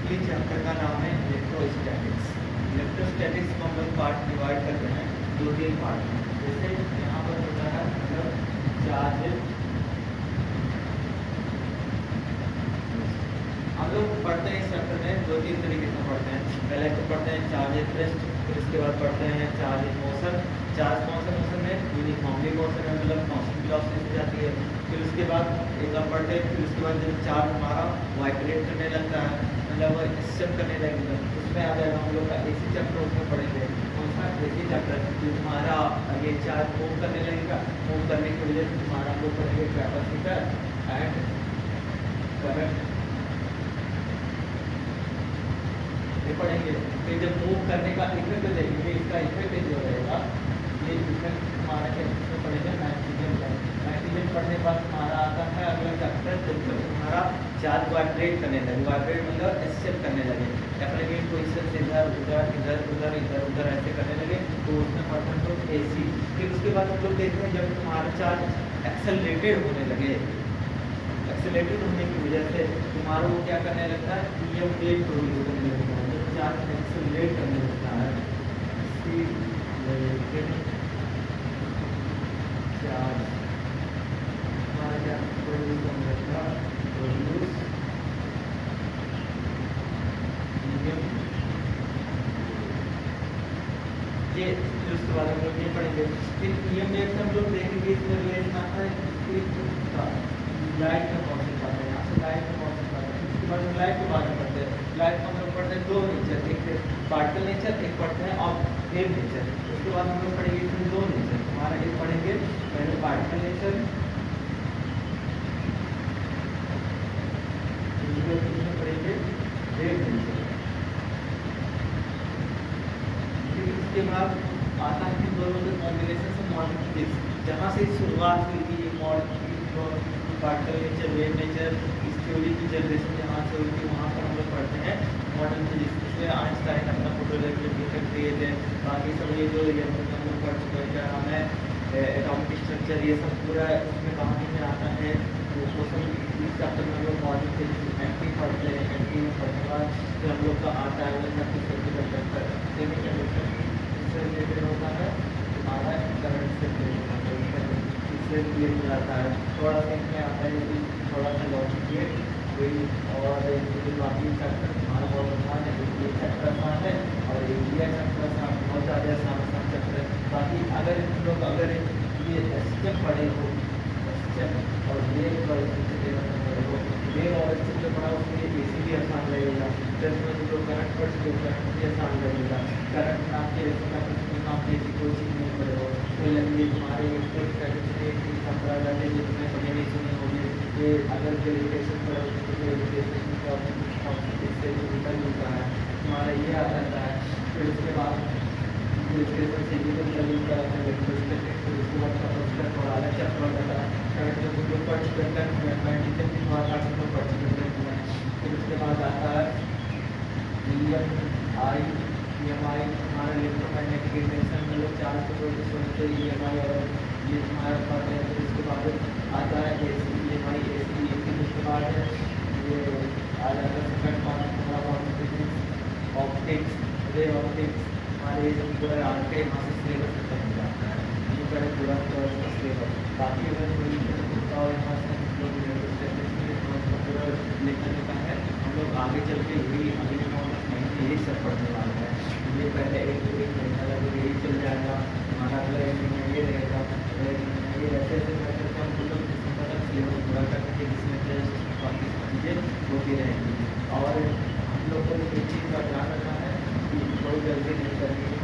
Basically chapter का नाम है इलेक्ट्रोस्टैटिक्स। इलेक्ट्रोस्टैटिक्स को हम लोग पार्ट डिवाइड करते हैं दो तीन पार्ट में। जैसे यहाँ पर होता है मतलब चार्ज, हम लोग पढ़ते हैं इस चैप्टर में दो तीन तरीके से पढ़ते हैं। पहले तो पढ़ते हैं चार्ज एट रेस्ट, फिर उसके बाद पढ़ते हैं चार्ज इन मोशन। चार्ज कौन सा मोशन है? यूनिफॉर्मली मोशन है, मतलब कांस्टेंट वेलोसिटी से जाती है। फिर उसके बाद एक और पढ़ते हैं, फिर उसके बाद जब चार्ज हमारा वाइब्रेट करने लगता है, मतलब स्टेप करने लगेगा, उसमें आ जाएगा हम लोग का एसी चैप्टर, उसमें पढ़ेंगे कौन सा एसी चैप्टर, जो तुम्हारा ये चार्ज मूव करने लगेगा। मूव करने की वजह से तुम्हारा हम लोग पढ़ेंगे कैपेसिटर एंड करंट पढ़ेंगे। फिर जब मूव करने का इफेक्ट देखेंगे, इसका इफेक्ट जो रहेगा, ये इफेक्ट हमारा क्या पढ़ेंगे मैग्नेटिज्म का। मैग्नेटिज्म पढ़ने के बाद हमारा आता है अगला चैप्टर, जब हमारा चार्ज वाइब्रेट करने लगे, वाइब्रेट मतलब एक्सेप्ट करने लगे, अपने पोजिशन से इधर उधर इधर उधर इधर उधर ऐसे करने लगे, तो उसमें पढ़ते हैं तो एसी। फिर उसके बाद हम लोग देखते हैं जब तुम्हारा चार्ज एक्सेलरेटेड होने लगे, एक्सेलरेटेड होने की वजह से तुम्हारा वो क्या करने लगता है, ईएम वेव प्रोड्यूस करने लगता है। जब चार्ज एक्सेलरेट करने लगता है, चार्ज हमारा क्या प्रोड्यूस करने लगता है, प्रोड्यूस ईएम। ये उसके बाद हम लोग ये पढ़ेंगे। फिर ईएम वेव से हम लोग देखेंगे इसमें रिलेशन आता है लाइट का कॉन्सेप्ट आता है, यहाँ से लाइट का कॉन्सेप्ट आता है। उसके बाद लाइट के बारे में पढ़ते हैं। लाइट का हम लोग पढ़ते हैं दो नेचर, एक पार्टिकल नेचर, एक पढ़ते हैं और वेव नेचर। उसके बाद हम लोग पढ़ेंगे इसमें दो नेचर, हमारा एक पढ़ेंगे पहले पार्टिकल नेचर, पढ़ेंगे वेव नेचर। फिर उसके बाद आता है दोनों के कॉम्बिनेशन से मॉडर्न फिजिक्स, जहाँ से शुरुआत हुई थी ये modern particle nature wave nature इस थ्योरी की जनरेशन जहाँ से हुई थी, वहाँ पर हम लोग पढ़ते हैं मॉडर्न फिजिक्स। इसमें आइंस्टाइन अपना फोटोइलेक्ट्रिक इफेक्ट दिए थे, बाकी सब ये जो हम लोग पढ़ चुके हैं, क्या नाम है एटॉमिक स्ट्रक्चर, ये सब पूरा उसमें कहानी में आता है। वो सब इस चैप्टर में हम लोग मॉडर्न फिजिक्स एंटी पढ़ते हैं। एंटी में पढ़ने के बाद फिर हम लोग का आता है सेमीकंडक्टर। सेमीकंडक्टर इससे रिलेटेड होता है हमारा करंट से रिलेटेड होता है, इससे रिलेटेड हो जाता है। थोड़ा सा इसमें आता है यदि थोड़ा सा लॉजिक गेट वही, और बाकी चैप्टर हमारा बहुत आसान है, ये चैप्टर आसान है और एरिया चैप्टर आसान, बहुत ज़्यादा आसान चैप्टर है। बाकी अगर हम लोग अगर ये स्टेप पढ़े हो, स्टेप और वेव पढ़े हो, वेव और स्टेप जो पढ़ा उसमें एसी भी आसान लगेगा। फिर में जो करंट पढ़ चुके करंट भी आसान लगेगा। करंट नाम के नाम की ऐसी कोई चीज़ नहीं पढ़े हो, तो लगे तुम्हारे जिसमें कभी नहीं सुनी होगी। ये अगर ग्रेविटेशन पढ़ोगे तो ग्रेविटेशन इससे निकल मिलता है, तुम्हारा ये आ जाता है। फिर उसके बाद ग्रेविटेशन से भी निकल जाता है इलेक्ट्रोस्टैटिक्स। फिर उसके बाद कैपेसिटर थोड़ा अलग चैप्टर हो जाता है। करंट जो तुम लोग पढ़ चुके हैं, मैग्नेटिज्म भी थोड़ा सा तुम लोग पढ़ चुके हैं। फिर उसके बाद आता है EMI हमारा इलेक्ट्रोमैग्नेटिक इंडक्शन में लोग चार्ज को प्रोड्यूस होते हैं EMI, और ये हमारा पढ़ते हैं। फिर उसके बाद आता है EMI AC। फिर उसके बाद ये आ जाता है सेकंड कॉन्सेप्ट हमारा ऑप्टिक्स, रे ऑप्टिक्स। हमारे जो पूरा आर के यहाँ से सिलेबस खत्म हो जाता है, ये पहले पूरा सिलेबस। बाकी अगर और यहाँ से लोग पूरा लिखने का है, हम लोग आगे चल के यही अगले महीने यही सब पढ़ने वाले हैं। ये पहले एक महीना लगेगा, यही चल जाएगा हमारा, अगला एक महीना ये रहेगा। ये ऐसे ऐसे करके हम लोग दिसंबर तक सिलेबस पूरा करके जिसमें टेस्ट बाकी चीज़ें होती रहेंगी। और हम लोग को एक चीज़ का ध्यान रखना है कि कोई गलती नहीं करनी है।